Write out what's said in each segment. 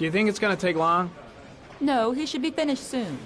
Do you think it's gonna take long? No, he should be finished soon.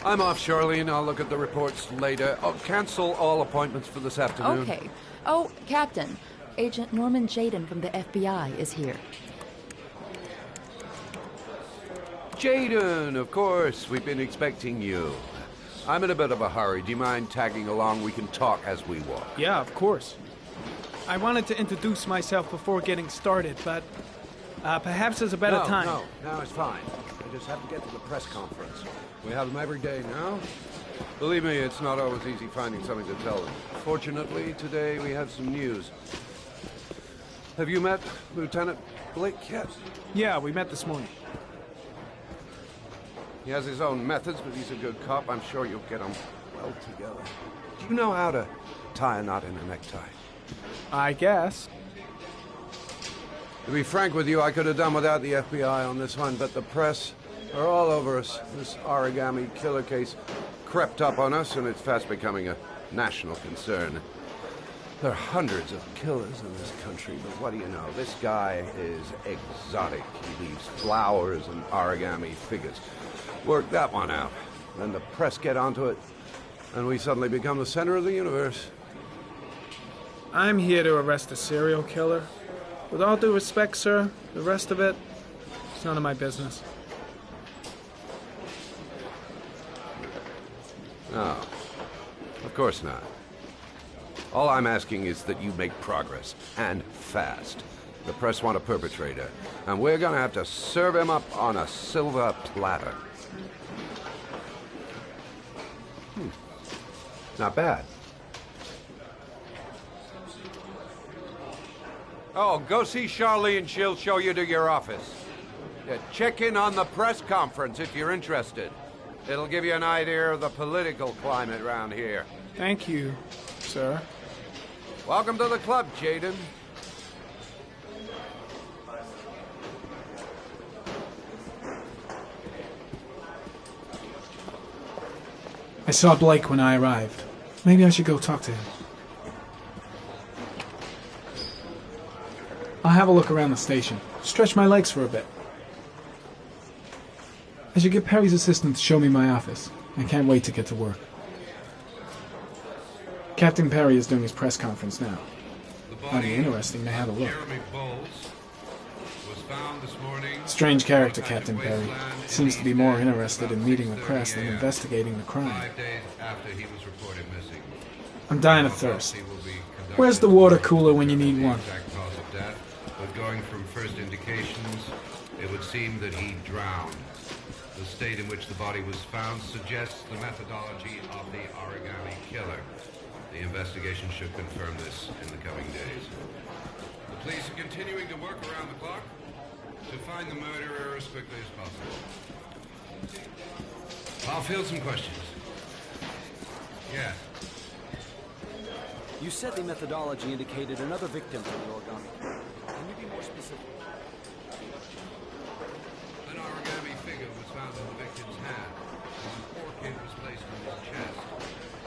I'm off, Charlene. I'll look at the reports later. Oh, cancel all appointments for this afternoon. Okay. Oh, Captain. Agent Norman Jaden from the FBI is here. Jaden, of course. We've been expecting you. I'm in a bit of a hurry. Do you mind tagging along? We can talk as we walk. Yeah, of course. I wanted to introduce myself before getting started, but perhaps there's a better time. No, it's fine. I just have to get to the press conference. We have them every day now. Believe me, it's not always easy finding something to tell them. Fortunately, today we have some news. Have you met Lieutenant Blake yet? Yeah, we met this morning. He has his own methods, but he's a good cop. I'm sure you'll get them well together. Do you know how to tie a knot in a necktie? I guess. To be frank with you, I could have done without the FBI on this one, but the press are all over us. This origami killer case crept up on us, and it's fast becoming a national concern. There are hundreds of killers in this country, but what do you know? This guy is exotic. He leaves flowers and origami figures. Work that one out. Then the press get onto it, and we suddenly become the center of the universe. I'm here to arrest a serial killer. With all due respect, sir, the rest of it, it's none of my business. No, of course not. All I'm asking is that you make progress, and fast. The press want a perpetrator, and we're gonna have to serve him up on a silver platter. Not bad. Oh, go see Charlene. She'll show you to your office. Yeah, check in on the press conference if you're interested. It'll give you an idea of the political climate around here. Thank you, sir. Welcome to the club, Jaden. I saw Blake when I arrived. Maybe I should go talk to him. I'll have a look around the station. Stretch my legs for a bit. I should get Perry's assistant to show me my office. I can't wait to get to work. Captain Perry is doing his press conference now. Might be interesting to have a look. Strange character, Captain Perry. Seems to be more interested in meeting the press than investigating the crime. I'm dying of thirst. Where's the water cooler when you need one? But going from first indications, it would seem that he drowned. The state in which the body was found suggests the methodology of the origami killer. The investigation should confirm this in the coming days. The police are continuing to work around the clock. to find the murderer as quickly as possible. I'll field some questions. Yeah. You said the methodology indicated another victim for the origami. Can you be more specific? An origami figure was found in the victim's hand. An orchid was placed on his chest.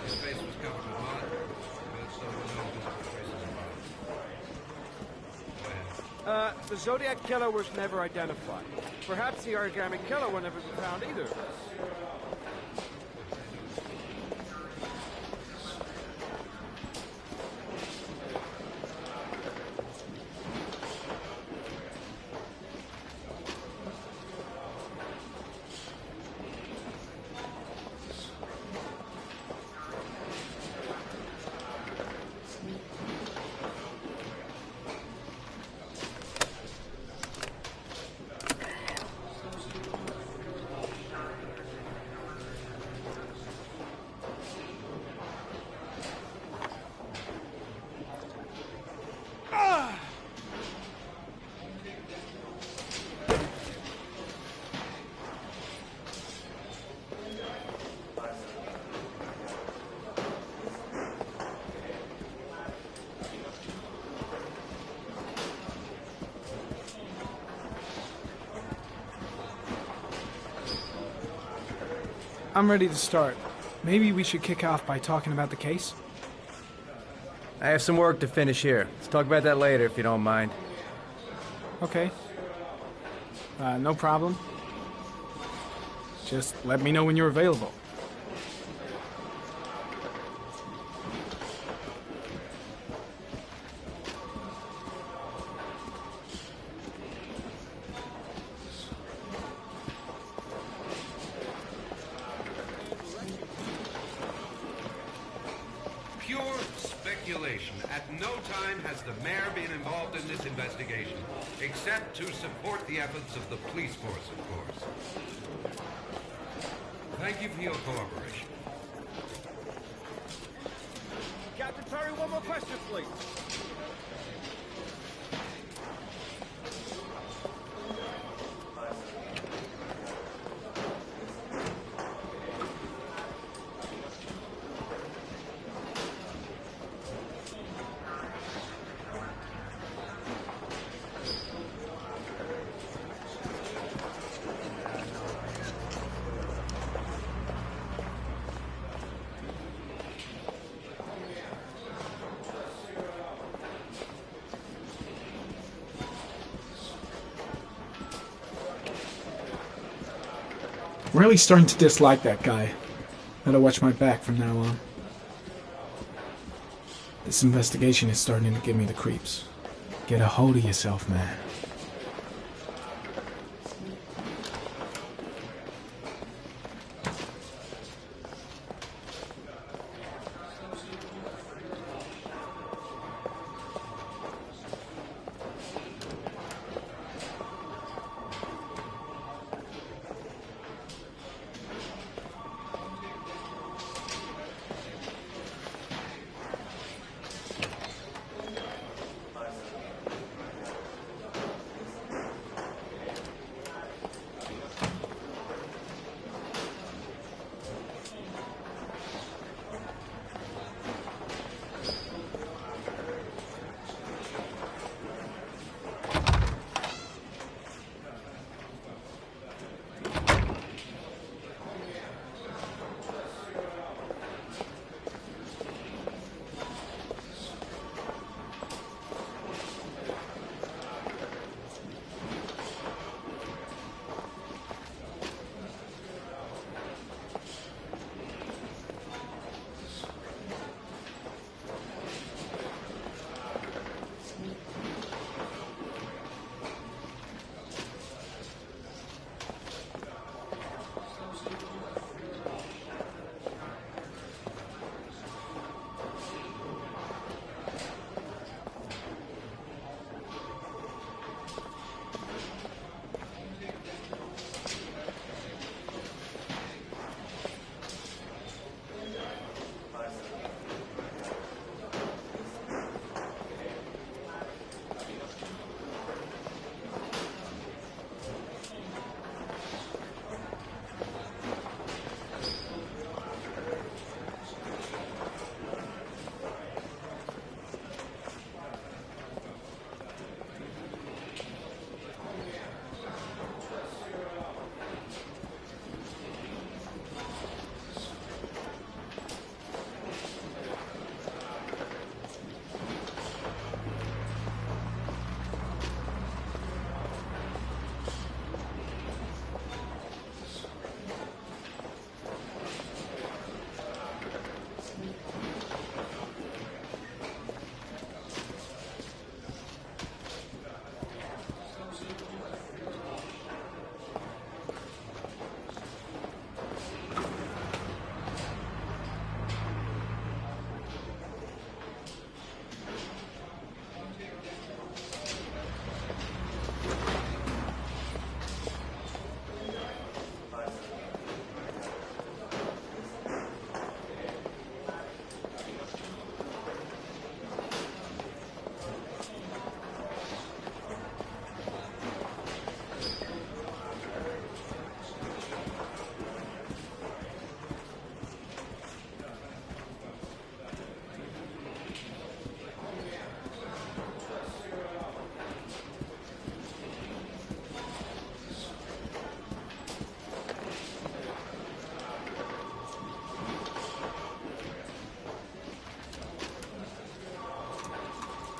His face was covered with mud, but so were no visible traces of blood. Go ahead. The Zodiac Killer was never identified. Perhaps the origami killer will never be found either. I'm ready to start. Maybe we should kick off by talking about the case? I have some work to finish here. Let's talk about that later, if you don't mind. Okay. No problem. Just let me know when you're available. Pure speculation. At no time has the mayor been involved in this investigation, except to support the efforts of the police force, of course. Thank you for your cooperation. Captain Perry, one more question, please. Really starting to dislike that guy. Better watch my back from now on. This investigation is starting to give me the creeps. Get a hold of yourself, man.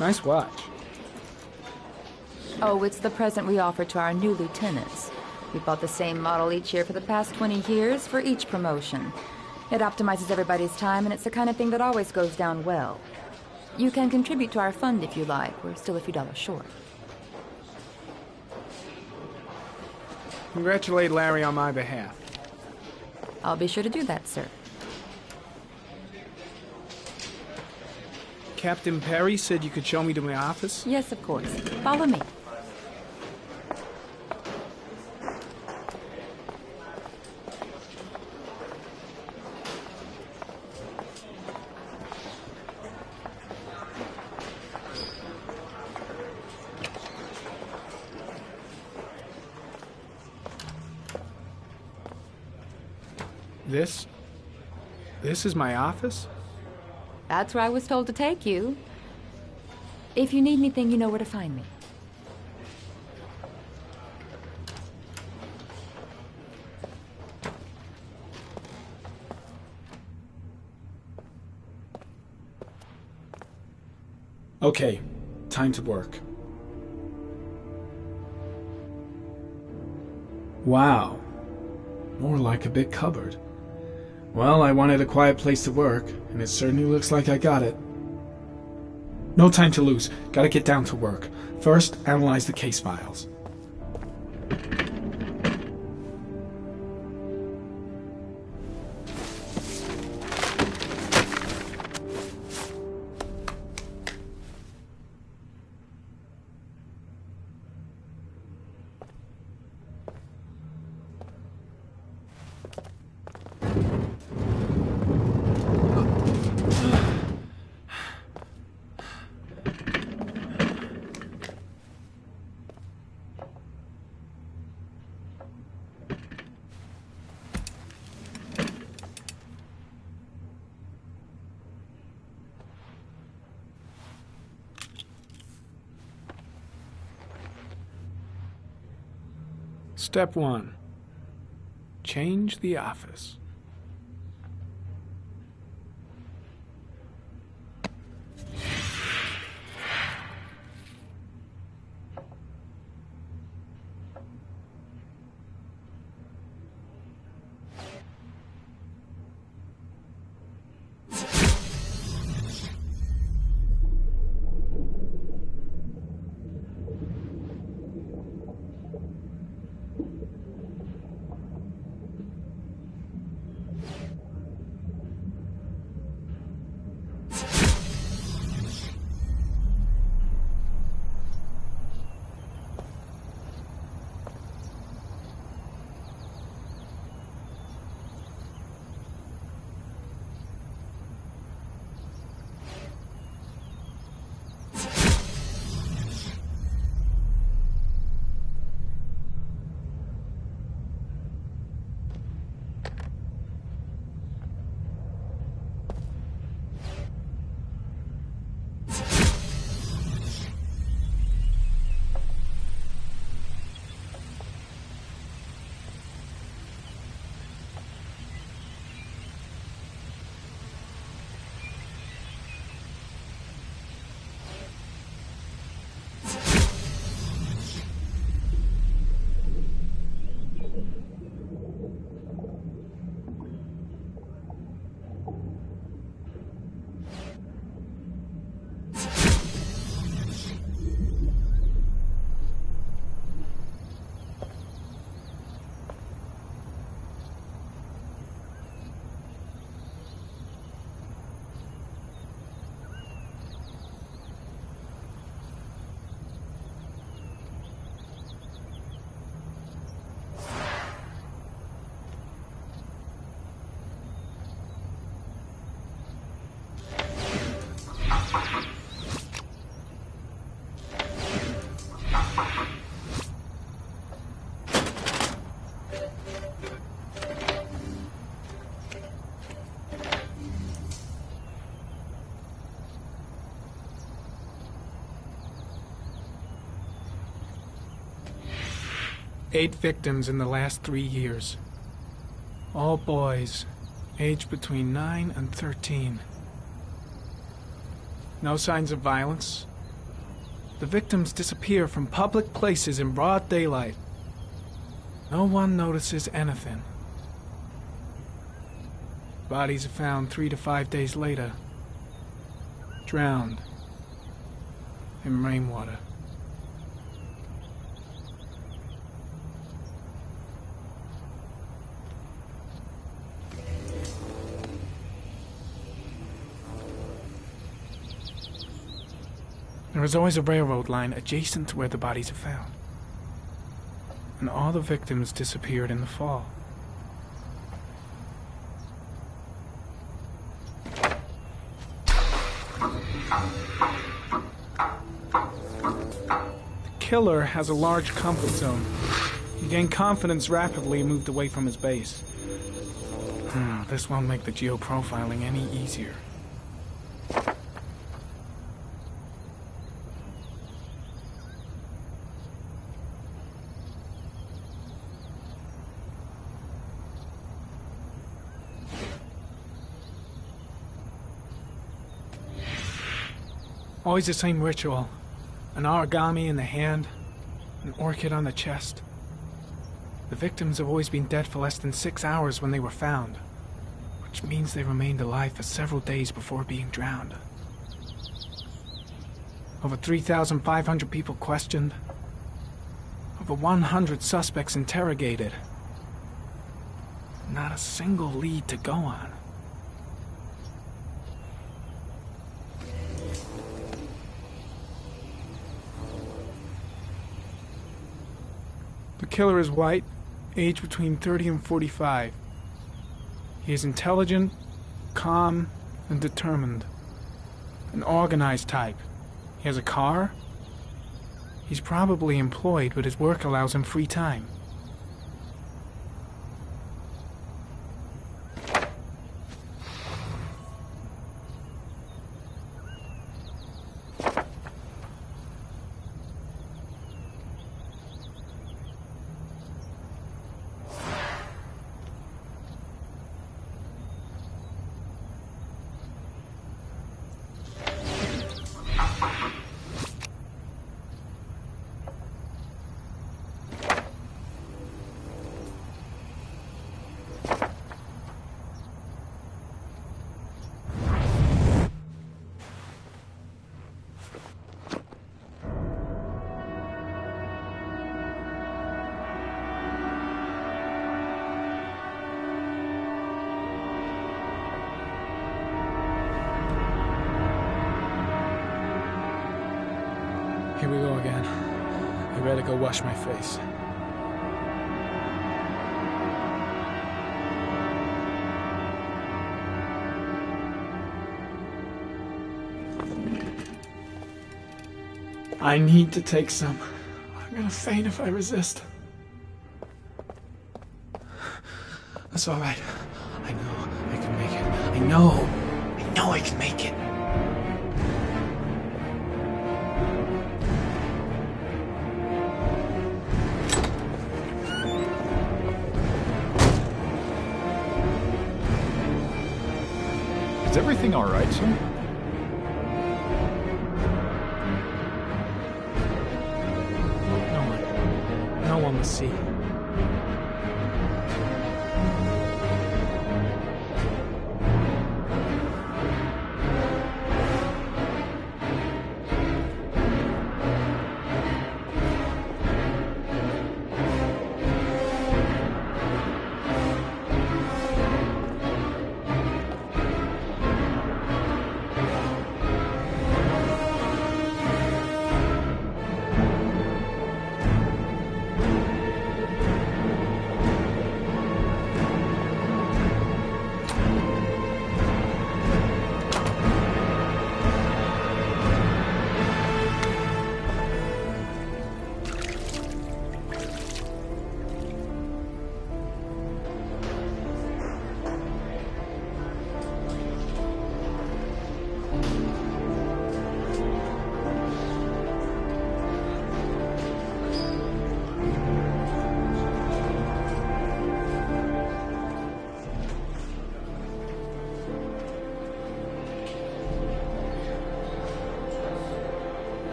Nice watch. Oh, it's the present we offer to our new lieutenants. We bought the same model each year for the past 20 years for each promotion. It optimizes everybody's time, and it's the kind of thing that always goes down well. You can contribute to our fund if you like. We're still a few dollars short. Congratulate Larry on my behalf. I'll be sure to do that, sir. Captain Perry said you could show me to my office? Yes, of course. Follow me. This is my office? That's where I was told to take you. If you need anything, you know where to find me. Okay, time to work. Wow. More like a big cupboard. Well, I wanted a quiet place to work, and it certainly looks like I got it. No time to lose. Gotta get down to work. First, analyze the case files. Step 1. Change the office. Eight victims in the last 3 years. All boys, aged between 9 and 13. No signs of violence, The victims disappear from public places in broad daylight. No one notices anything. Bodies are found 3 to 5 days later, drowned in rainwater. There is always a railroad line adjacent to where the bodies are found. And all the victims disappeared in the fall. The killer has a large comfort zone. He gained confidence rapidly and moved away from his base. This won't make the geoprofiling any easier. Always the same ritual. An origami in the hand, an orchid on the chest. The victims have always been dead for less than 6 hours when they were found, which means they remained alive for several days before being drowned. Over 3,500 people questioned. Over 100 suspects interrogated. Not a single lead to go on. The killer is white, aged between 30 and 45. He is intelligent, calm, and determined. An organized type. He has a car. He's probably employed, but his work allows him free time. Here we go again. I better go wash my face. I need to take some. I'm gonna faint if I resist. That's all right. I know I can make it. I know I can make it. Is everything all right, sir? No one will see.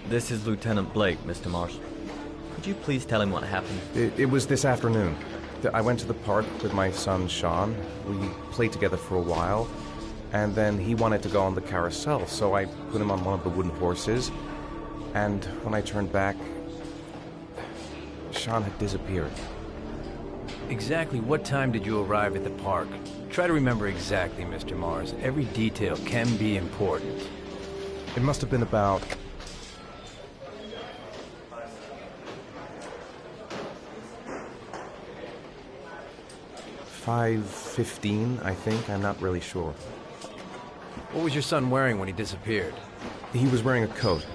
This is Lieutenant Blake, Mr. Marsh. Could you please tell him what happened? It was this afternoon. I went to the park with my son, Sean. We played together for a while, and then he wanted to go on the carousel, so I put him on one of the wooden horses, and when I turned back, Sean had disappeared. Exactly what time did you arrive at the park? Try to remember exactly, Mr. Mars. Every detail can be important. It must have been about 5:15, I think. I'm not really sure. What was your son wearing when he disappeared? He was wearing a coat.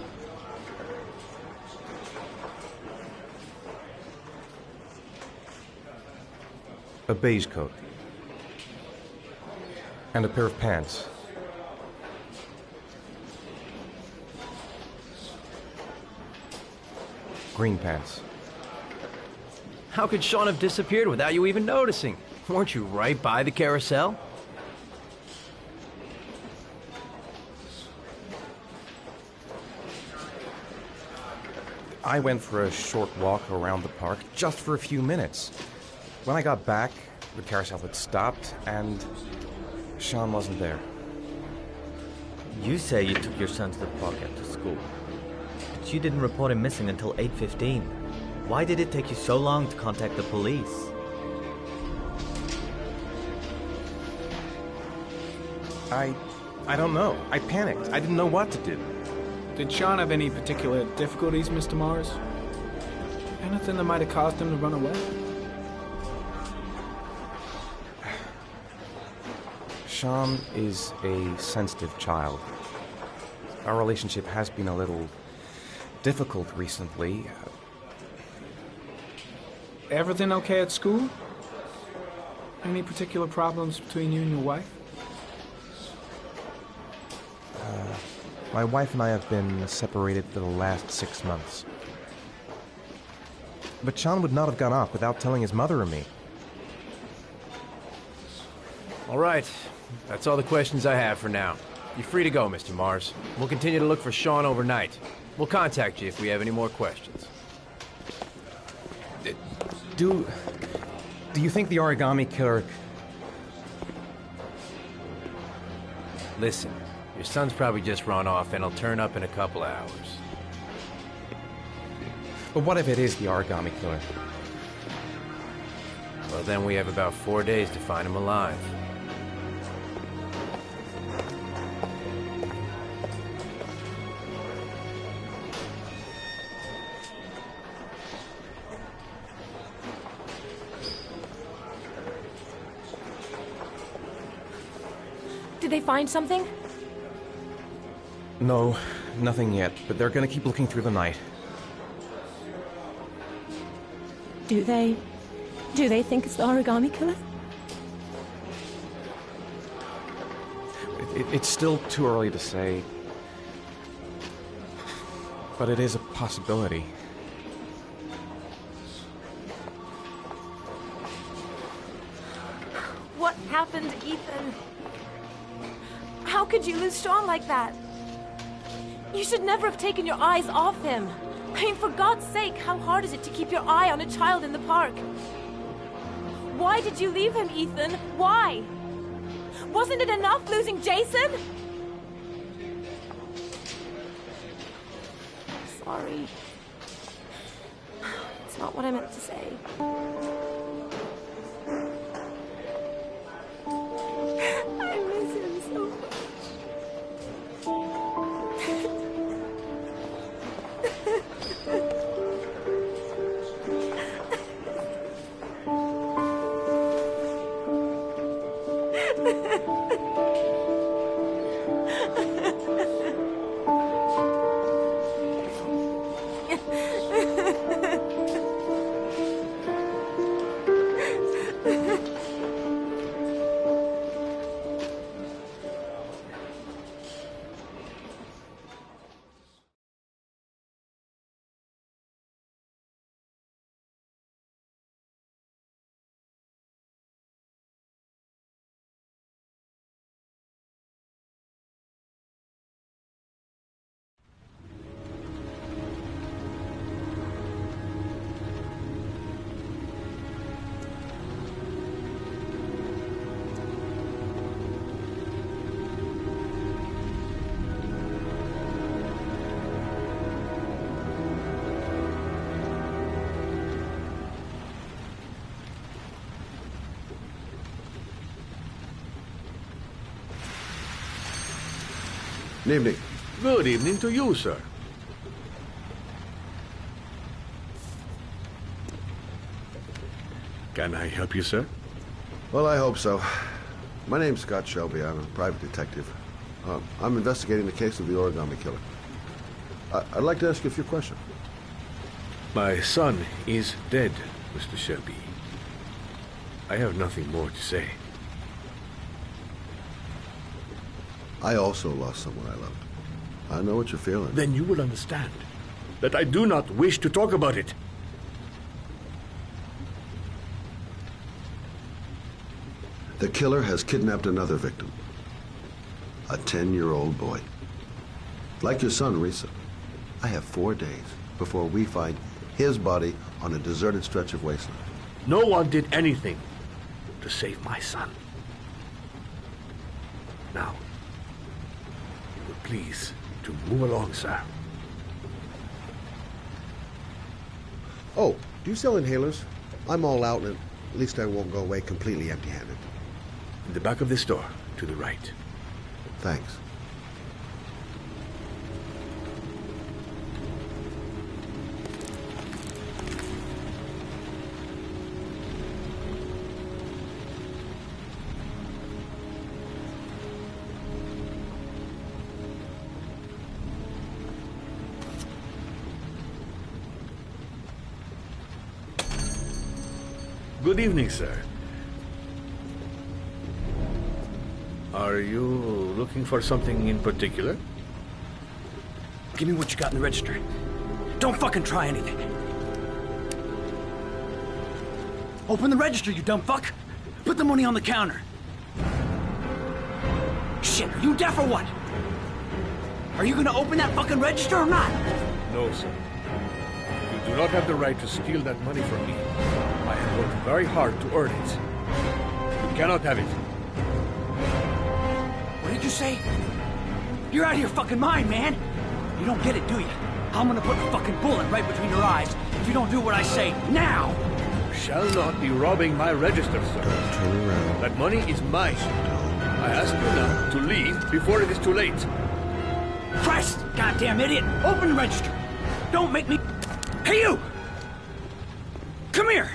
A beige coat. And a pair of pants. Green pants. How could Sean have disappeared without you even noticing? Weren't you right by the carousel? I went for a short walk around the park, just for a few minutes. When I got back, the carousel had stopped, and Sean wasn't there. You say you took your son to the park after school, but you didn't report him missing until 8:15. Why did it take you so long to contact the police? I don't know. I panicked. I didn't know what to do. Did Sean have any particular difficulties, Mr. Mars? Anything that might have caused him to run away? Sean is a sensitive child. Our relationship has been a little difficult recently. Everything okay at school? Any particular problems between you and your wife? My wife and I have been separated for the last 6 months. But Sean would not have gone off without telling his mother or me. All right. That's all the questions I have for now. You're free to go, Mr. Mars. We'll continue to look for Sean overnight. We'll contact you if we have any more questions. Do you think the origami killer... Listen, your son's probably just run off and he'll turn up in a couple of hours. But what if it is the origami killer? Well, then we have about 4 days to find him alive. Did they find something? No, nothing yet, but they're gonna keep looking through the night. Do they think it's the origami killer? It's still too early to say, but it is a possibility. What happened, Ethan? How could you lose Sean like that? You should never have taken your eyes off him. I mean, for God's sake, how hard is it to keep your eye on a child in the park? Why did you leave him, Ethan? Why? Wasn't it enough losing Jason? Sorry. It's not what I meant to say. I miss him so much. Evening. Good evening to you, sir. Can I help you, sir? Well, I hope so. My name's Scott Shelby. I'm a private detective. I'm investigating the case of the origami killer. I'd like to ask you a few questions. My son is dead, Mr. Shelby. I have nothing more to say. I also lost someone I loved. I know what you're feeling. Then you will understand that I do not wish to talk about it. The killer has kidnapped another victim. A 10-year-old boy. Like your son, Risa. I have 4 days before we find his body on a deserted stretch of wasteland. No one did anything to save my son. Now, you will please to move along, sir. Oh, do you sell inhalers? I'm all out, and at least I won't go away completely empty-handed. In the back of this door, to the right. Thanks. Good evening, sir. Are you looking for something in particular? Give me what you got in the register. Don't fucking try anything. Open the register, you dumb fuck. Put the money on the counter. Shit, are you deaf or what? Are you gonna open that fucking register or not? No, sir. You do not have the right to steal that money from me. I have worked very hard to earn it. You cannot have it. What did you say? You're out of your fucking mind, man. You don't get it, do you? I'm gonna put a fucking bullet right between your eyes if you don't do what I say now. You shall not be robbing my register, sir. Don't turn around. That money is mine. I ask you now to leave before it is too late. Christ, goddamn idiot! Open the register. Don't make me. Hey, you! Come here.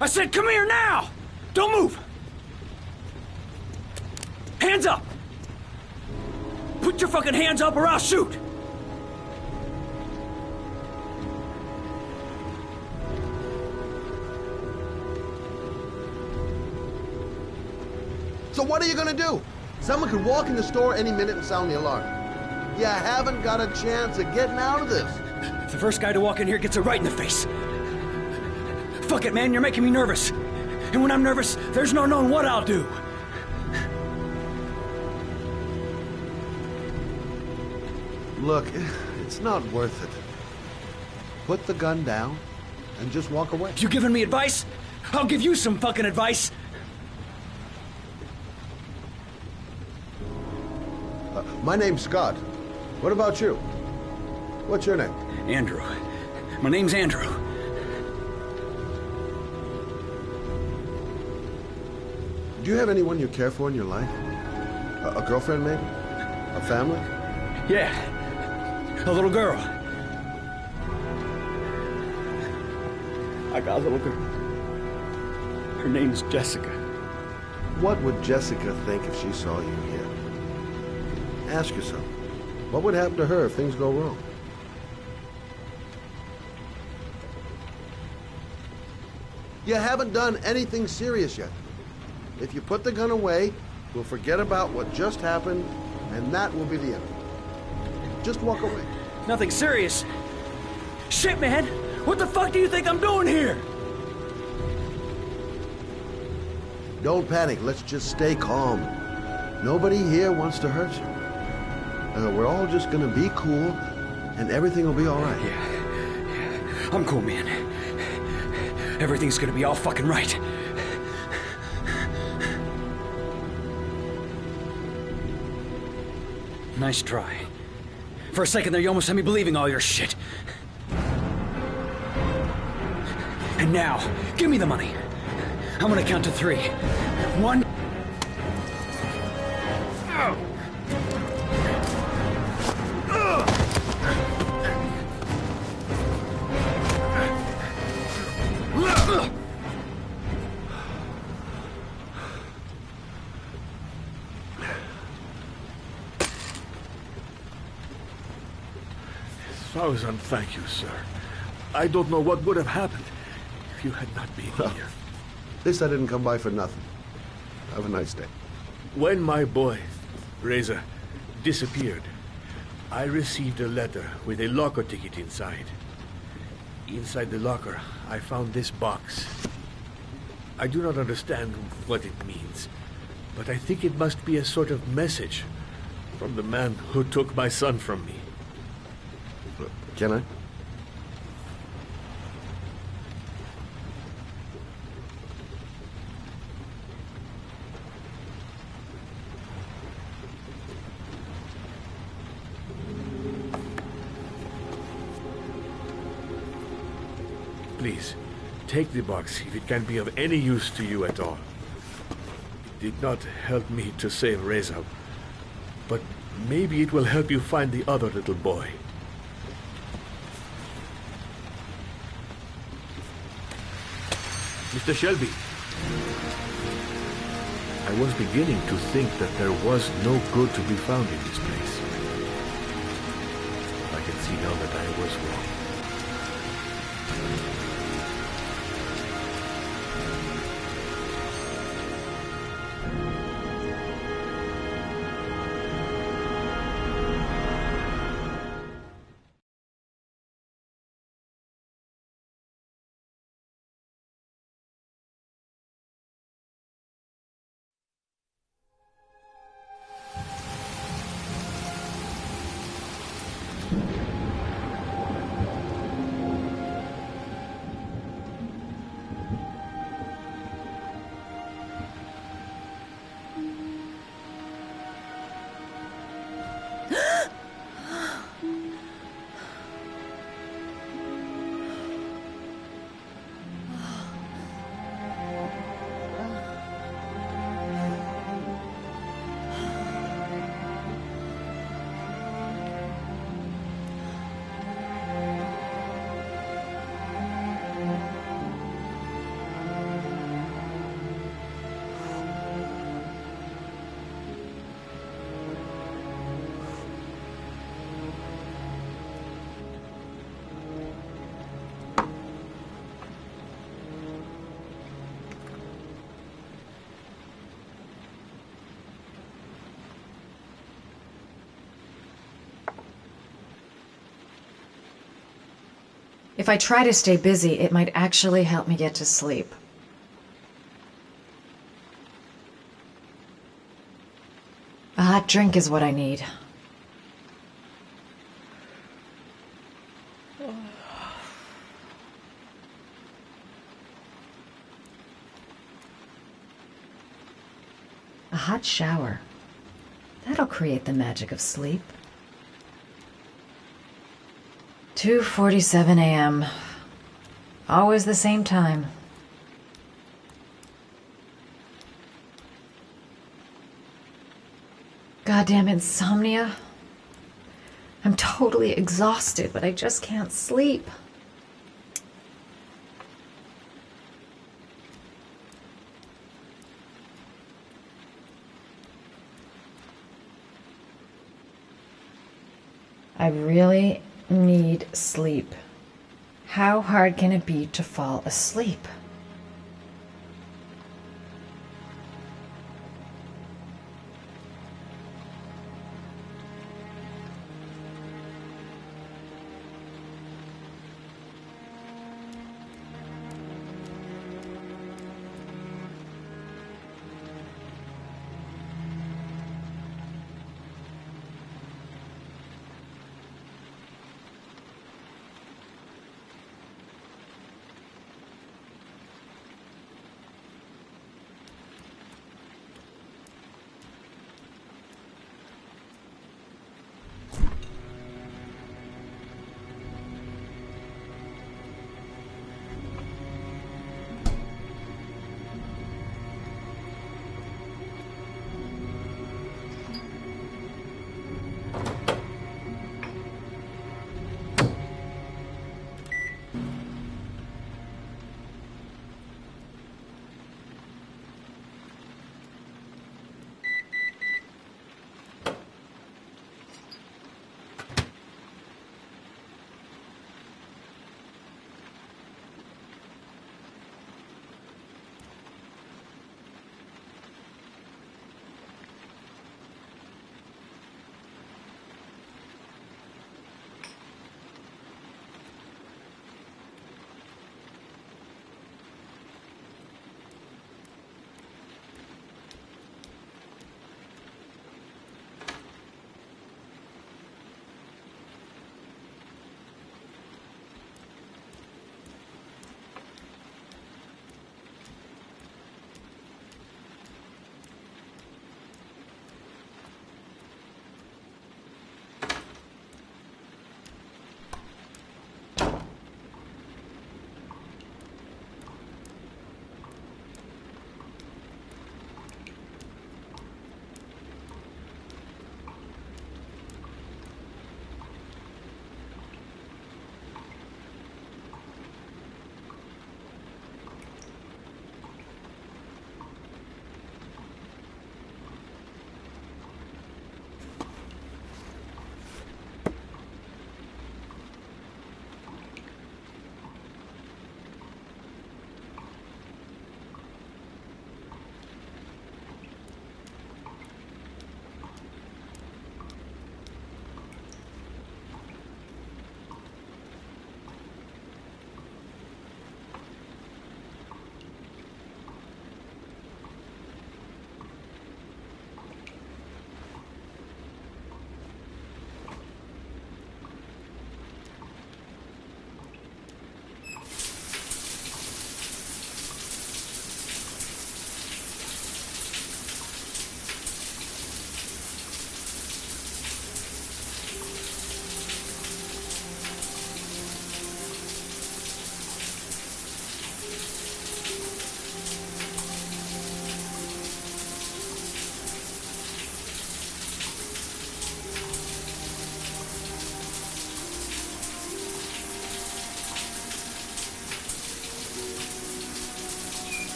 I said, come here now! Don't move! Hands up! Put your fucking hands up or I'll shoot! So what are you gonna do? Someone could walk in the store any minute and sound the alarm. You haven't got a chance of getting out of this. The first guy to walk in here gets it right in the face. Fuck it, man, you're making me nervous. And when I'm nervous, there's no knowing what I'll do. Look, it's not worth it. Put the gun down and just walk away. You giving me advice? I'll give you some fucking advice. My name's Scott. What about you? What's your name? Andrew. My name's Andrew. Do you have anyone you care for in your life? A girlfriend, maybe? A family? Yeah. A little girl. I got a little girl. Her name's Jessica. What would Jessica think if she saw you here? Ask yourself, what would happen to her if things go wrong? You haven't done anything serious yet. If you put the gun away, we'll forget about what just happened, and that will be the end. Just walk away. Nothing serious. Shit, man! What the fuck do you think I'm doing here? Don't panic. Let's just stay calm. Nobody here wants to hurt you. We're all just gonna be cool, and everything will be all right. Yeah. I'm cool, man. Everything's gonna be all fucking right. Nice try. For a second there, you almost had me believing all your shit. And now, give me the money. I'm gonna count to 3. 1... Thousand thank you, sir. I don't know what would have happened if you had not been here. At least I didn't come by for nothing. Have a nice day. When my boy, Reza, disappeared, I received a letter with a locker ticket inside. Inside the locker, I found this box. I do not understand what it means, but I think it must be a sort of message from the man who took my son from me. Can I? Please, take the box if it can be of any use to you at all. It did not help me to save Reza, but maybe it will help you find the other little boy. Mr. Shelby, I was beginning to think that there was no good to be found in this place. I can see now that I was wrong. If I try to stay busy, it might actually help me get to sleep. A hot drink is what I need. A hot shower. That'll create the magic of sleep. 2:47 a.m. Always the same time. Goddamn insomnia. I'm totally exhausted, but I just can't sleep. I really need sleep. How hard can it be to fall asleep?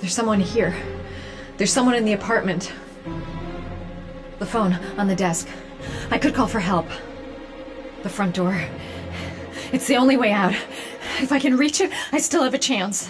There's someone here. There's someone in the apartment. The phone on the desk. I could call for help. The front door. It's the only way out. If I can reach it, I still have a chance.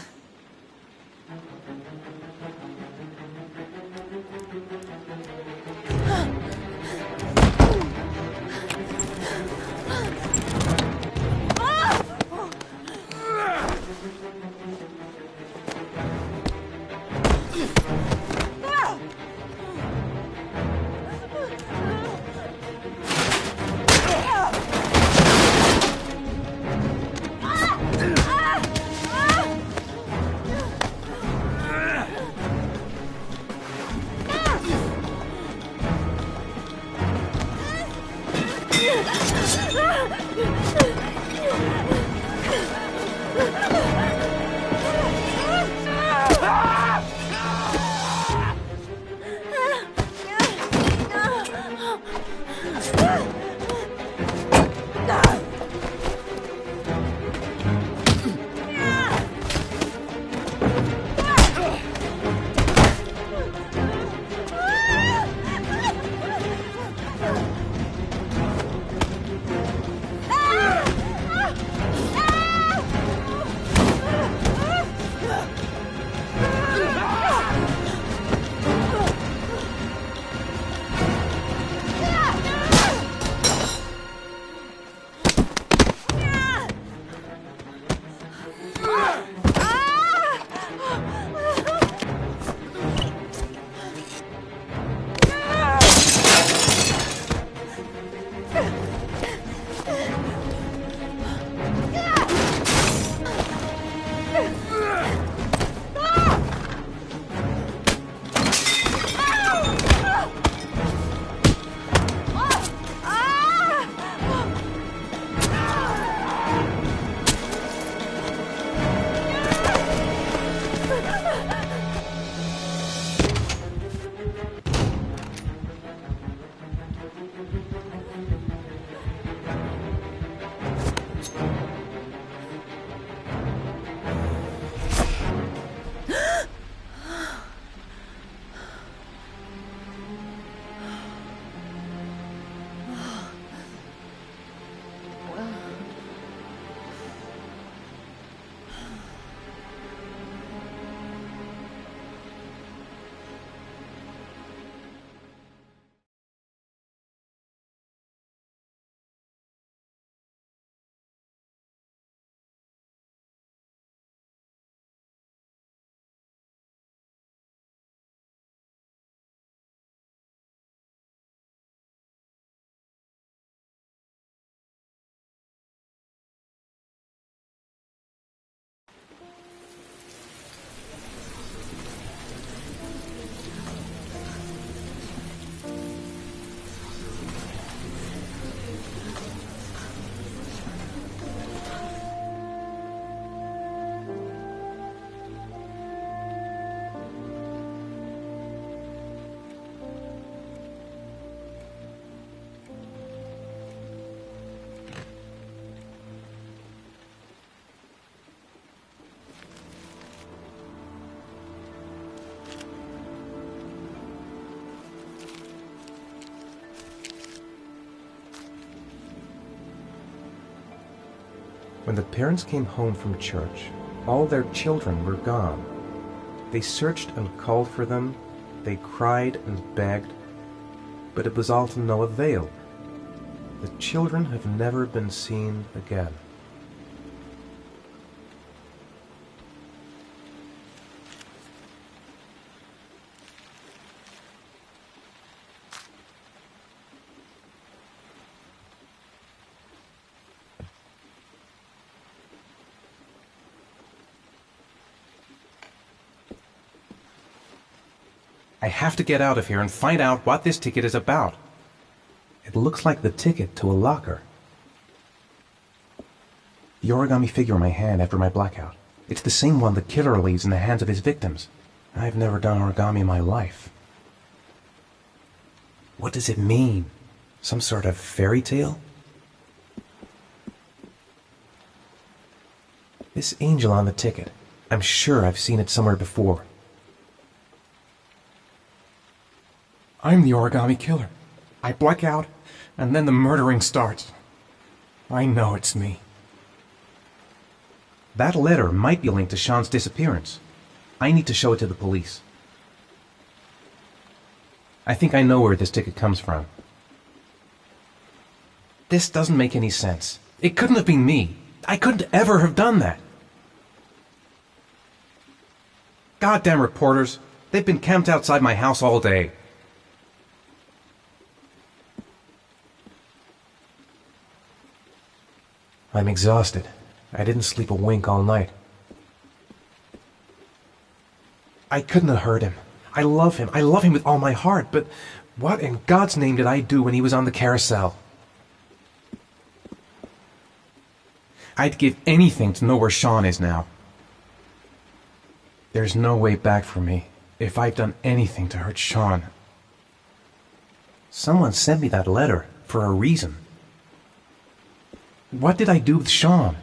When the parents came home from church, all their children were gone. They searched and called for them, they cried and begged, but it was all to no avail. The children have never been seen again. I have to get out of here and find out what this ticket is about. It looks like the ticket to a locker. The origami figure in my hand after my blackout. It's the same one the killer leaves in the hands of his victims. I've never done origami in my life. What does it mean? Some sort of fairy tale? This angel on the ticket. I'm sure I've seen it somewhere before. I'm the origami killer. I black out, and then the murdering starts. I know it's me. That letter might be linked to Sean's disappearance. I need to show it to the police. I think I know where this ticket comes from. This doesn't make any sense. It couldn't have been me. I couldn't ever have done that. Goddamn reporters. They've been camped outside my house all day. I'm exhausted. I didn't sleep a wink all night. I couldn't have hurt him. I love him. I love him with all my heart, but what in God's name did I do when he was on the carousel? I'd give anything to know where Sean is now. There's no way back for me if I've done anything to hurt Sean. Someone sent me that letter for a reason. What did I do with Sean?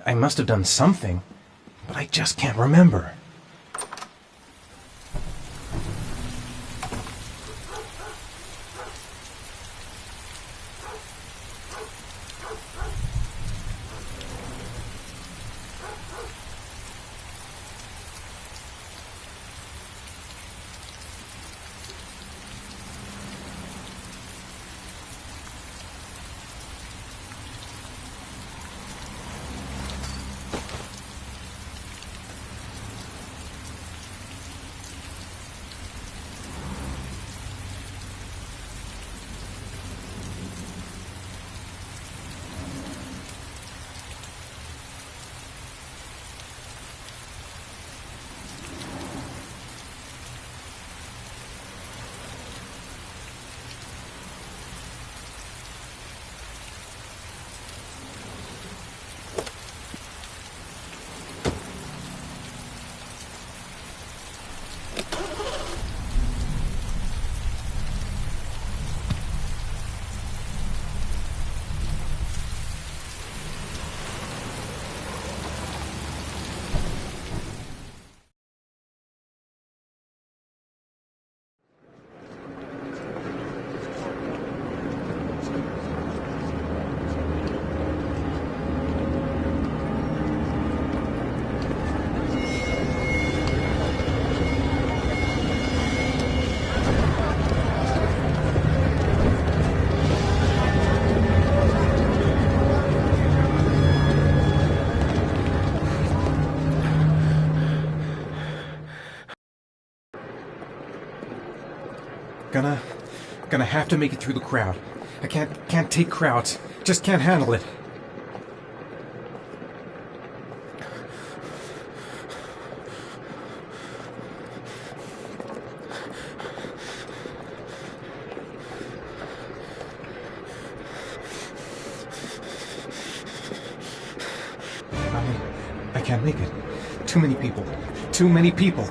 I must have done something, but I just can't remember. Gonna have to make it through the crowd. I can't take crowds. Just can't handle it. I can't make it. Too many people. Too many people.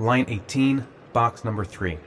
Line 18, box number 3.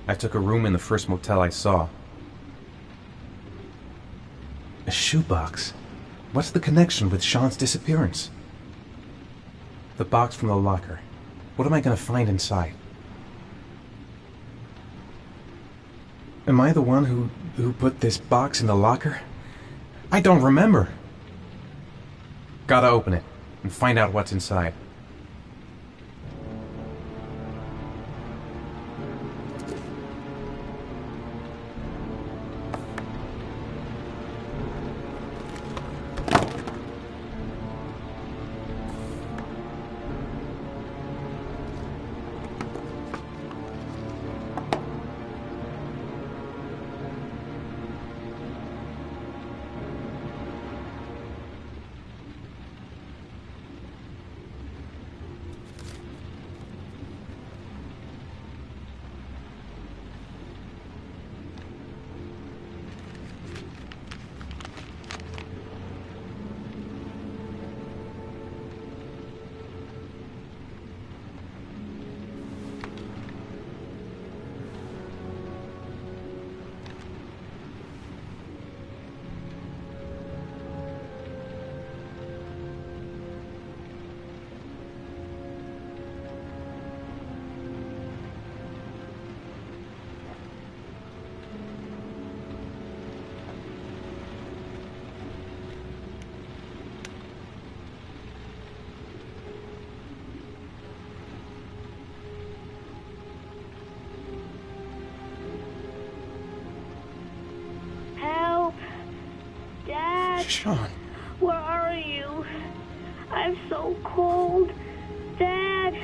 I took a room in the first motel I saw. A shoebox? What's the connection with Sean's disappearance? The box from the locker. What am I going to find inside? Am I the one who put this box in the locker? I don't remember. Gotta open it and find out what's inside. Sean. Where are you? I'm so cold. Dad!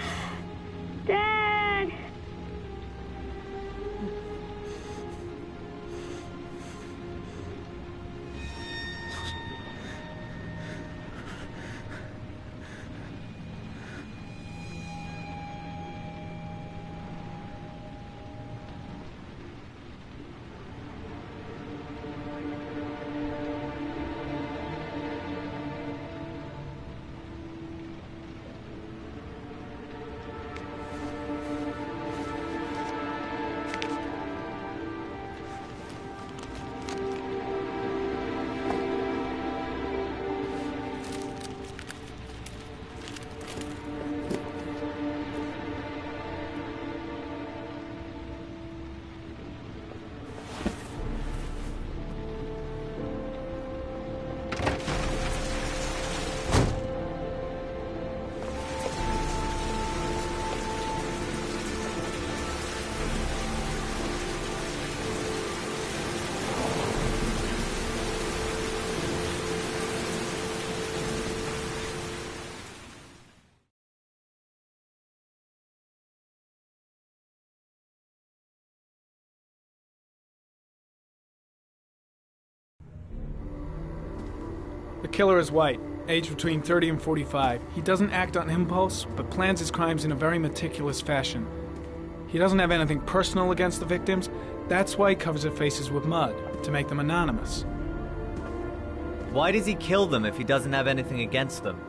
Dad! The killer is white, aged between 30 and 45. He doesn't act on impulse, but plans his crimes in a very meticulous fashion. He doesn't have anything personal against the victims. That's why he covers their faces with mud, to make them anonymous. Why does he kill them if he doesn't have anything against them?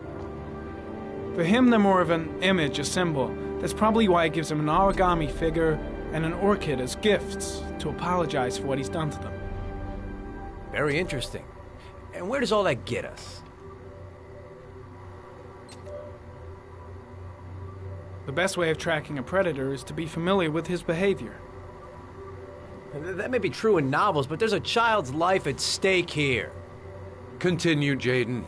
For him, they're more of an image, a symbol. That's probably why he gives them an origami figure and an orchid as gifts to apologize for what he's done to them. Very interesting. And where does all that get us? The best way of tracking a predator is to be familiar with his behavior. That may be true in novels, but there's a child's life at stake here. Continue, Jaden.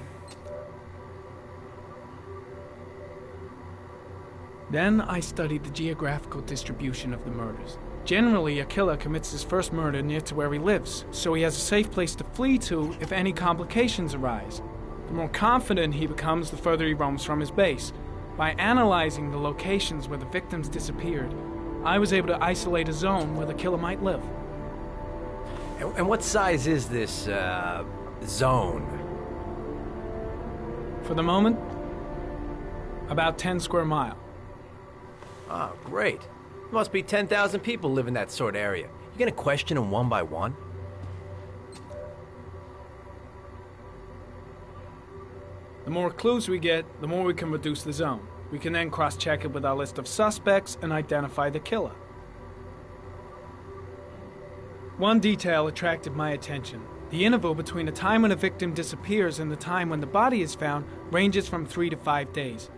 Then I studied the geographical distribution of the murders. Generally, a killer commits his first murder near to where he lives, so he has a safe place to flee to if any complications arise. The more confident he becomes, the further he roams from his base. By analyzing the locations where the victims disappeared, I was able to isolate a zone where the killer might live. And what size is this, zone? For the moment, about 10 square miles. Oh, great. Must be 10,000 people live in that sort of area. You gonna question them one by one? The more clues we get, the more we can reduce the zone. We can then cross-check it with our list of suspects and identify the killer. One detail attracted my attention. The interval between the time when a victim disappears and the time when the body is found ranges from 3 to 5 days.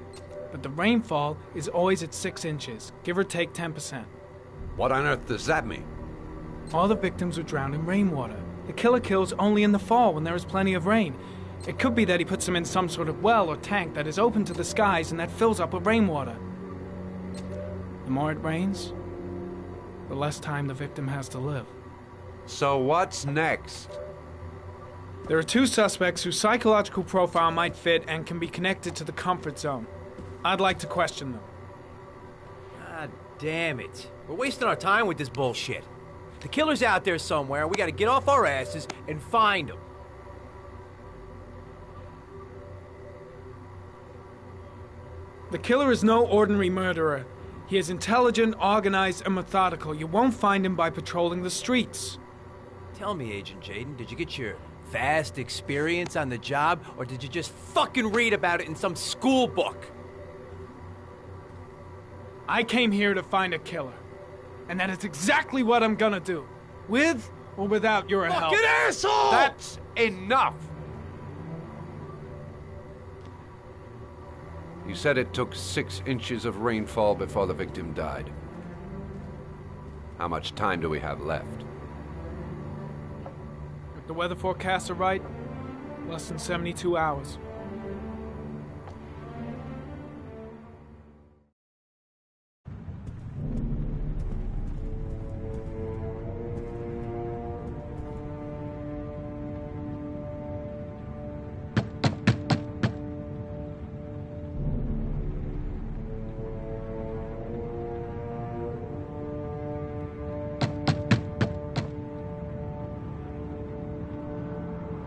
But the rainfall is always at 6 inches, give or take 10%. What on earth does that mean? All the victims were drowned in rainwater. The killer kills only in the fall when there is plenty of rain. It could be that he puts them in some sort of well or tank that is open to the skies and that fills up with rainwater. The more it rains, the less time the victim has to live. So what's next? There are 2 suspects whose psychological profile might fit and can be connected to the comfort zone. I'd like to question them. God damn it. We're wasting our time with this bullshit. The killer's out there somewhere, and we gotta get off our asses and find him. The killer is no ordinary murderer. He is intelligent, organized, and methodical. You won't find him by patrolling the streets. Tell me, Agent Jaden, did you get your vast experience on the job, or did you just fucking read about it in some school book? I came here to find a killer. And that is exactly what I'm gonna do. With or without your help. Fucking asshole! That's enough! You said it took 6 inches of rainfall before the victim died. How much time do we have left? If the weather forecasts are right, less than 72 hours.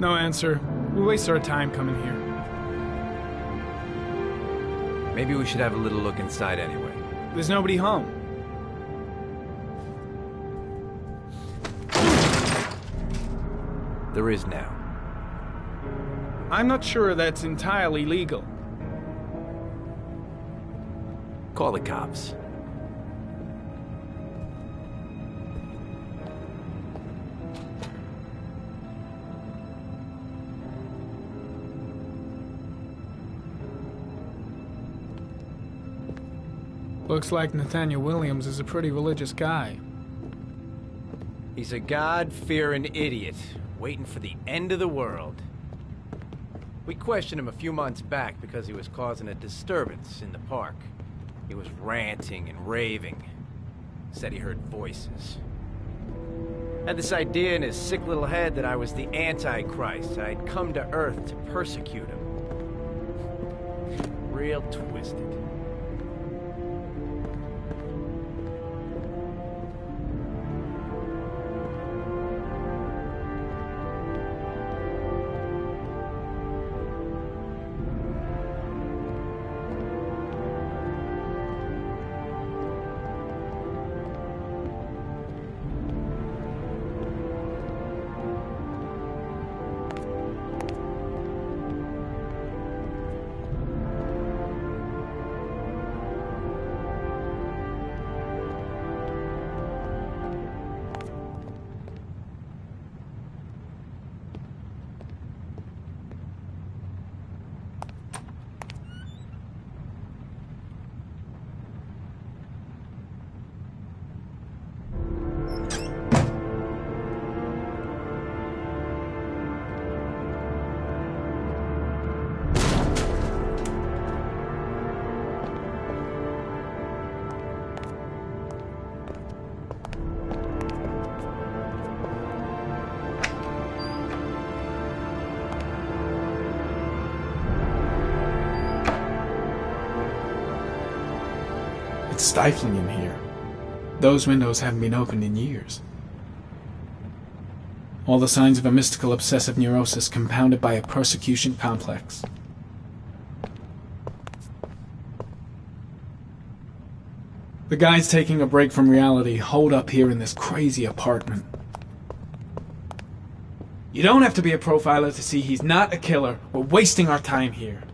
No answer. We waste our time coming here. Maybe we should have a little look inside anyway. There's nobody home. There is now. I'm not sure that's entirely legal. Call the cops. Looks like Nathaniel Williams is a pretty religious guy. He's a God-fearing idiot, waiting for the end of the world. We questioned him a few months back because he was causing a disturbance in the park. He was ranting and raving. Said he heard voices. Had this idea in his sick little head that I was the Antichrist, that I'd come to Earth to persecute him. Real twisted. It's stifling in here. Those windows haven't been opened in years. All the signs of a mystical obsessive neurosis compounded by a persecution complex. The guys taking a break from reality holed up here in this crazy apartment. You don't have to be a profiler to see he's not a killer. We're wasting our time here.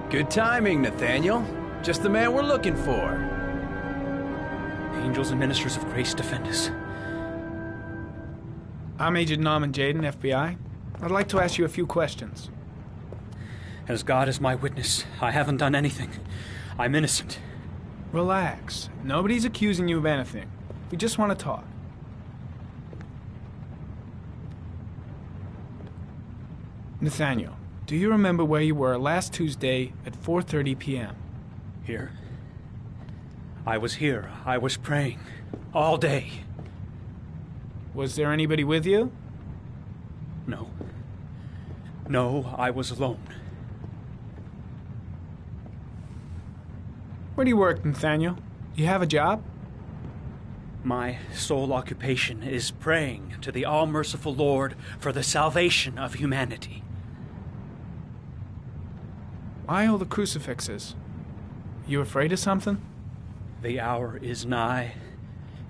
Good timing, Nathaniel. Just the man we're looking for. Angels and ministers of grace defend us. I'm Agent Norman Jaden, FBI. I'd like to ask you a few questions. As God is my witness, I haven't done anything. I'm innocent. Relax. Nobody's accusing you of anything. We just want to talk. Nathaniel, do you remember where you were last Tuesday at 4:30 p.m.? Here? I was here. I was praying. All day. Was there anybody with you? No. No, I was alone. Where do you work, Nathaniel? Do you have a job? My sole occupation is praying to the all-merciful Lord for the salvation of humanity. Why all the crucifixes? You afraid of something? The hour is nigh,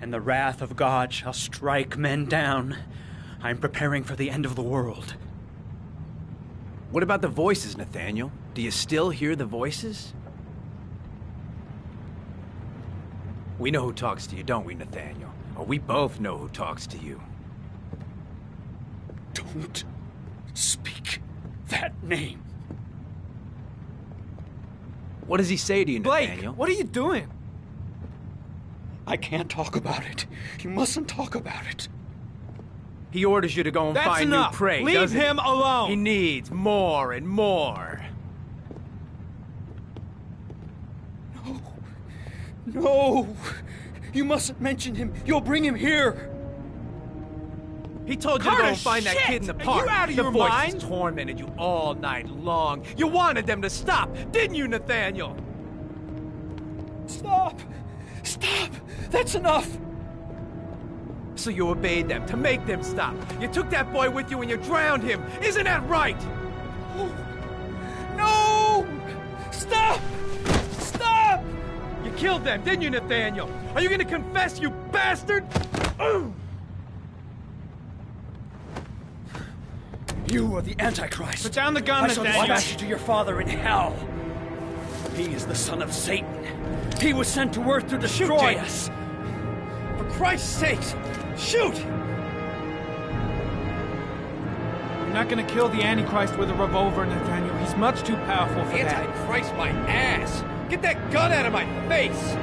and the wrath of God shall strike men down. I'm preparing for the end of the world. What about the voices, Nathaniel? Do you still hear the voices? We know who talks to you, don't we, Nathaniel? Or we both know who talks to you. Don't speak that name. What does he say to you, Nathaniel? Blake, what are you doing? I can't talk about it. You mustn't talk about it. He orders you to go and That's find enough. new prey, Leave doesn't him he? alone. He needs more and more. No. No. You mustn't mention him. You'll bring him here. He told you to go and find that kid in the park. Are you out of the your voices mind? tormented you all night long. You wanted them to stop, didn't you, Nathaniel? Stop. Stop. That's enough. So you obeyed them to make them stop. You took that boy with you and you drowned him. Isn't that right? Oh. No. Stop. Stop. You killed them, didn't you, Nathaniel? Are you gonna confess, you bastard? You are the Antichrist. Put down the gun, I shall Nathaniel. dispatch you to your father in hell. He is the son of Satan. He was sent to earth to destroy us. For Christ's sake, shoot! You're not gonna kill the Antichrist with a revolver, Nathaniel. He's much too powerful for that. Antichrist my ass! Get that gun out of my face!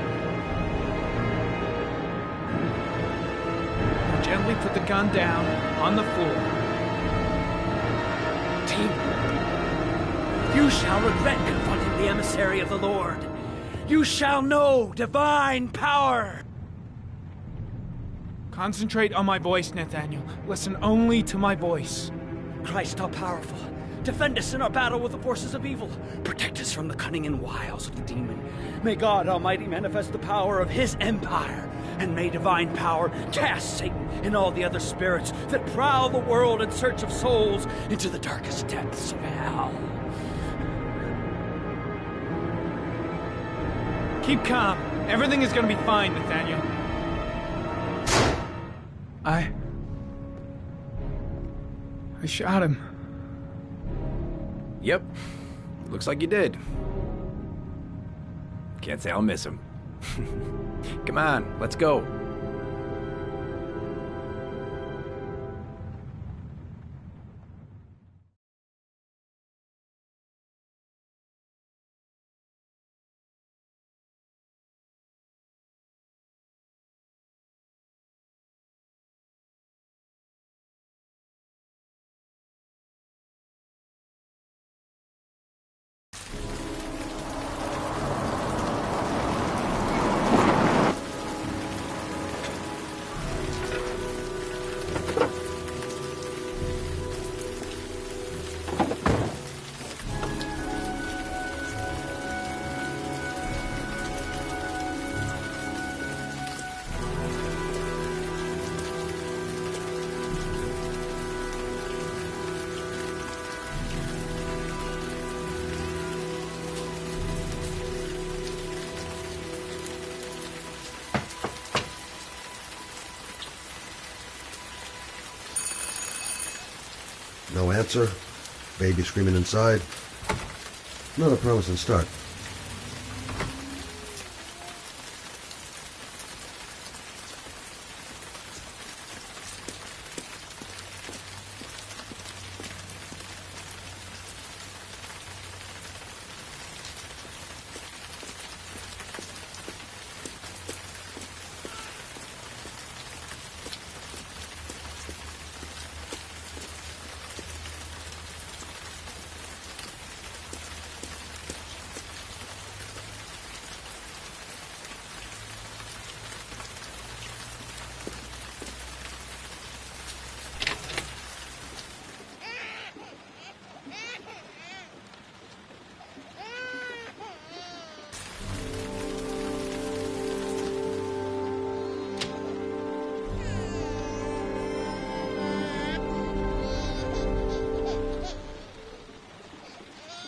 Now gently put the gun down on the floor. You shall regret confronting the emissary of the Lord. You shall know divine power. Concentrate on my voice, Nathaniel. Listen only to my voice. Christ all powerful, Defend us in our battle with the forces of evil. Protect us from the cunning and wiles of the demon. May God Almighty manifest the power of his empire. And may divine power cast Satan and all the other spirits that prowl the world in search of souls into the darkest depths of hell. Keep calm. Everything is gonna be fine, Nathaniel. I shot him. Yep. Looks like you did. Can't say I'll miss him. Come on, let's go. No answer. Baby screaming inside. Not a promising start.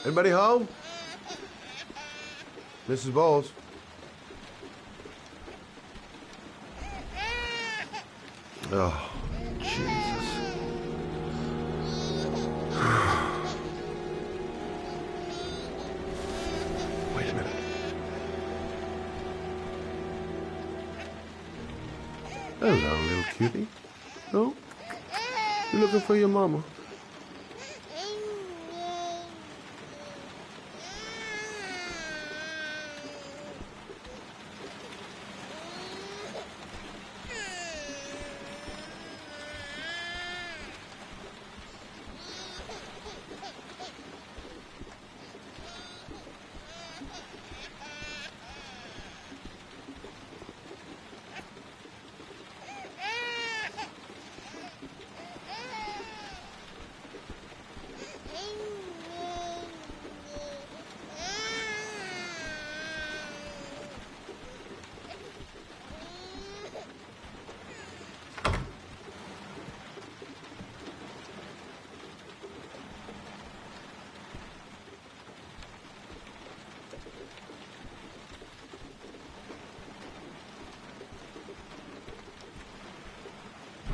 Anybody home? Mrs. Bowles? Oh, Jesus. Wait a minute. Hello, little cutie. Oh? You looking for your mama?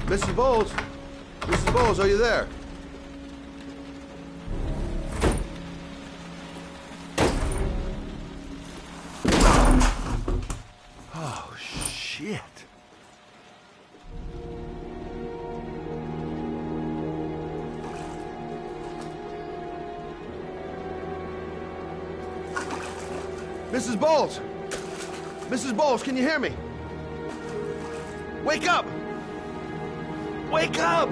Mrs. Bowles? Mrs. Bowles, are you there? Oh, shit. Mrs. Bowles! Mrs. Bowles, can you hear me? Wake up! Wake up!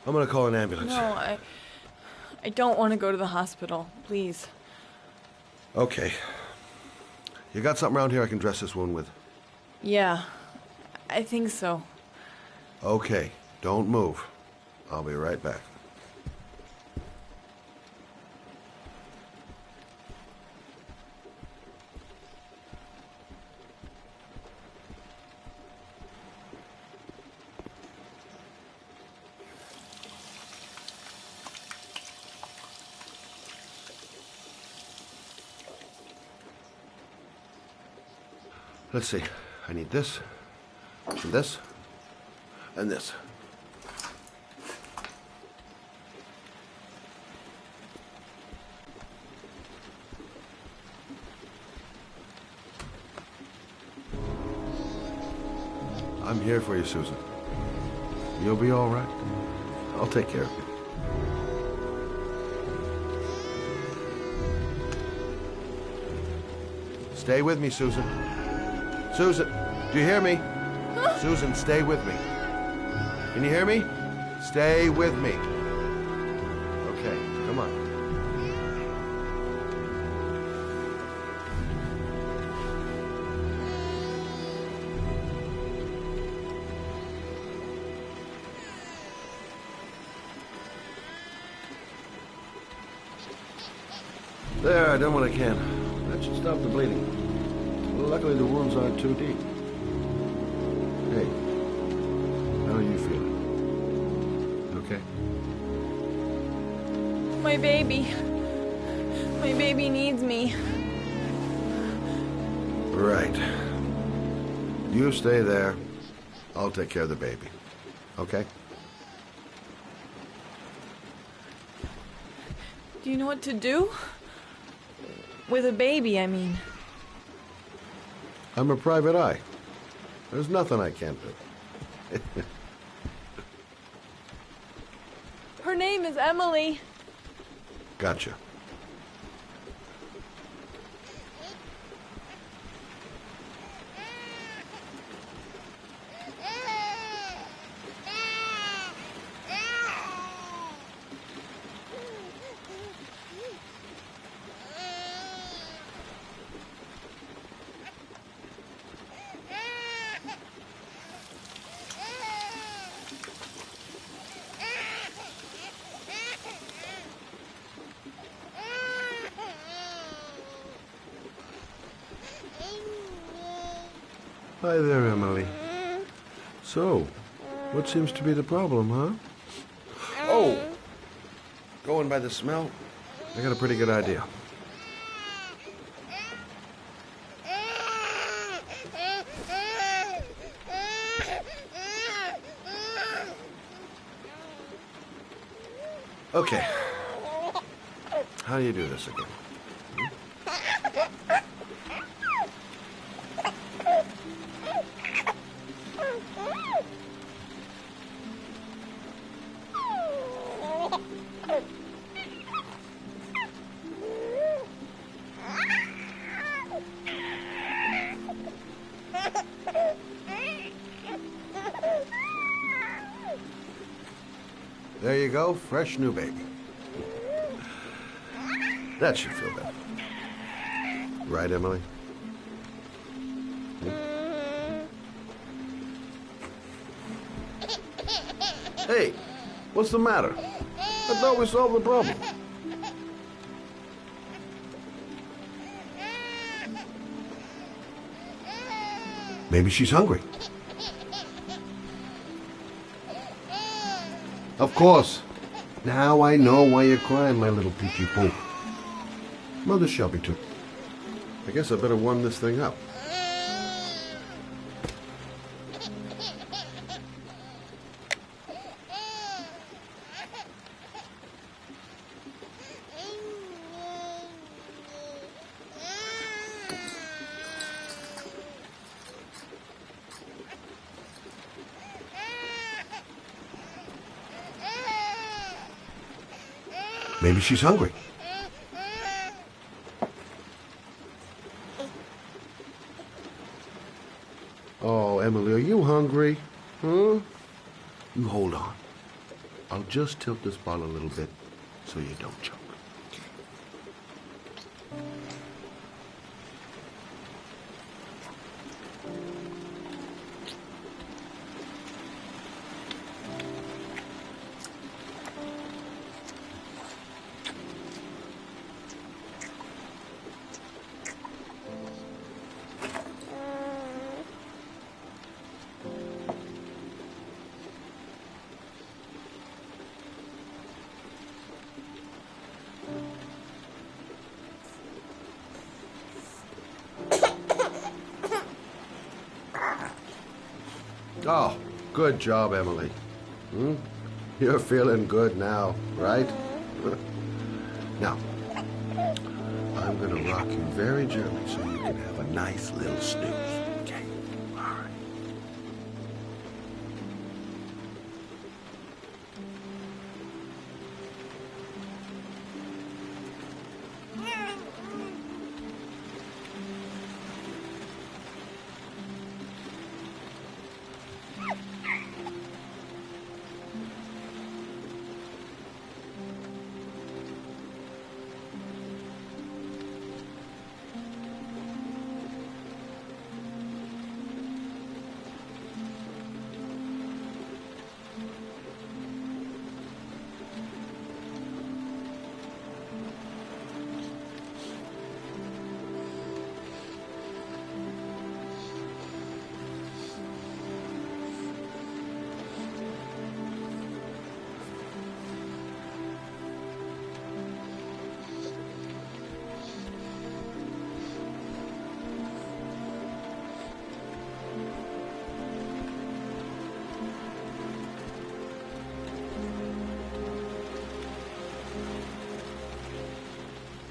I'm gonna call an ambulance. No, I don't want to go to the hospital. Please. Okay. You got something around here I can dress this wound with? Yeah, I think so. Okay, don't move. I'll be right back. Let's see. I need this, and this, and this. I'm here for you, Susan. You'll be all right. I'll take care of you. Stay with me, Susan. Susan, do you hear me? Susan, stay with me. Can you hear me? Stay with me. Okay, come on. There, I done what I can. That should stop the bleeding. Luckily, the wounds aren't too deep. Hey, how are you feeling? Okay? My baby. My baby needs me. Right. You stay there. I'll take care of the baby. Okay? Do you know what to do? With a baby, I mean. I'm a private eye. There's nothing I can't do. Her name is Emily. Gotcha. Hi there, Emily. So, what seems to be the problem, huh? Oh! Going by the smell, I got a pretty good idea. Okay. How do you do this again? There you go, fresh new baby. That should feel better. Right, Emily? Hey, what's the matter? I thought we solved the problem. Maybe she's hungry. Of course. Now I know why you're crying, my little peachy poo. Mother shall be too. I guess I better warm this thing up. Maybe she's hungry. Oh, Emily, are you hungry? Huh? You hold on. I'll just tilt this bottle a little bit so you don't choke. Oh, good job, Emily. You're feeling good now, right? Now, I'm gonna rock you very gently so you can have a nice little snooze. Okay? All right.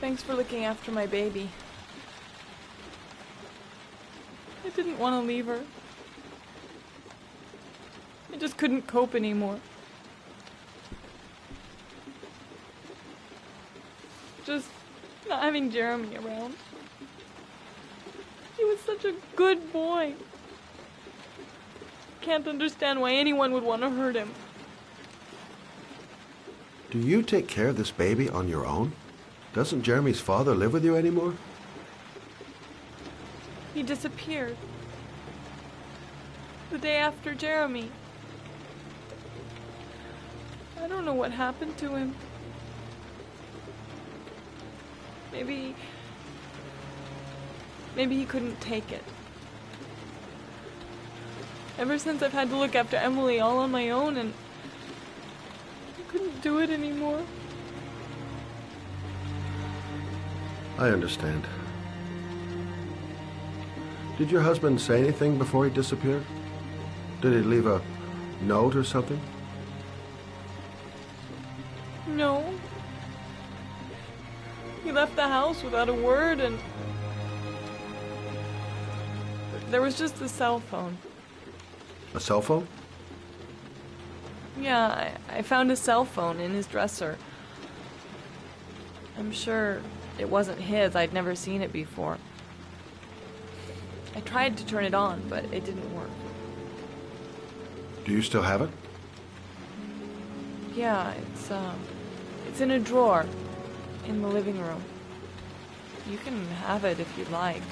Thanks for looking after my baby. I didn't want to leave her. I just couldn't cope anymore. Just not having Jeremy around. He was such a good boy. Can't understand why anyone would want to hurt him. Do you take care of this baby on your own? Doesn't Jeremy's father live with you anymore? He disappeared. The day after Jeremy. I don't know what happened to him. Maybe he couldn't take it. Ever since I've had to look after Emily all on my own, and I couldn't do it anymore. I understand. Did your husband say anything before he disappeared? Did he leave a note or something? No. He left the house without a word, and there was just a cell phone. A cell phone? Yeah, I found a cell phone in his dresser. I'm sure it wasn't his. I'd never seen it before. I tried to turn it on, but it didn't work. Do you still have it? Yeah, it's in a drawer in the living room. You can have it if you'd like.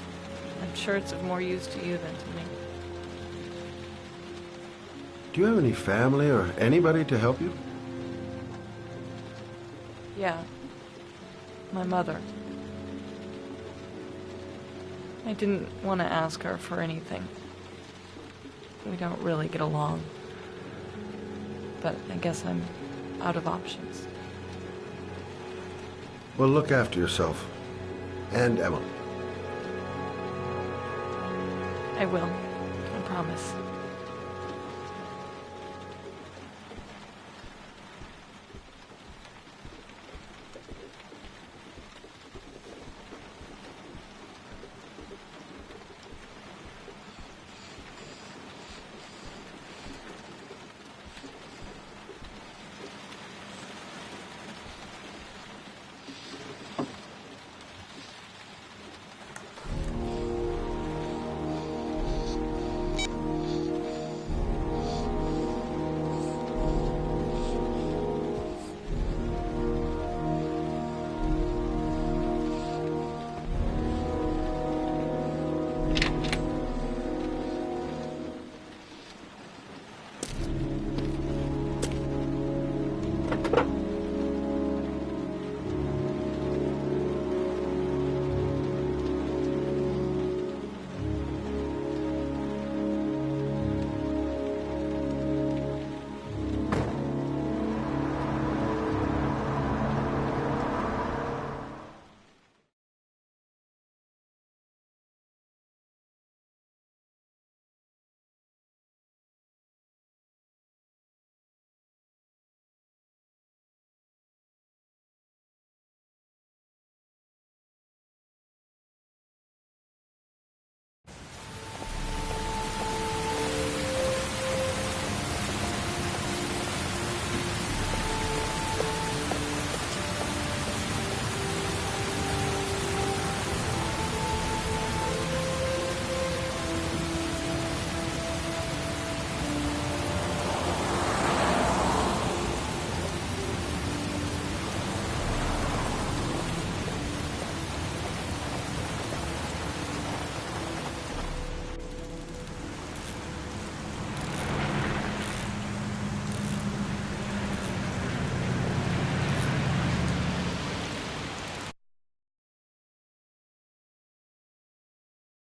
I'm sure it's of more use to you than to me. Do you have any family or anybody to help you? Yeah. My mother. I didn't want to ask her for anything. We don't really get along. But I guess I'm out of options. Well, look after yourself. And Emily. I will. I promise.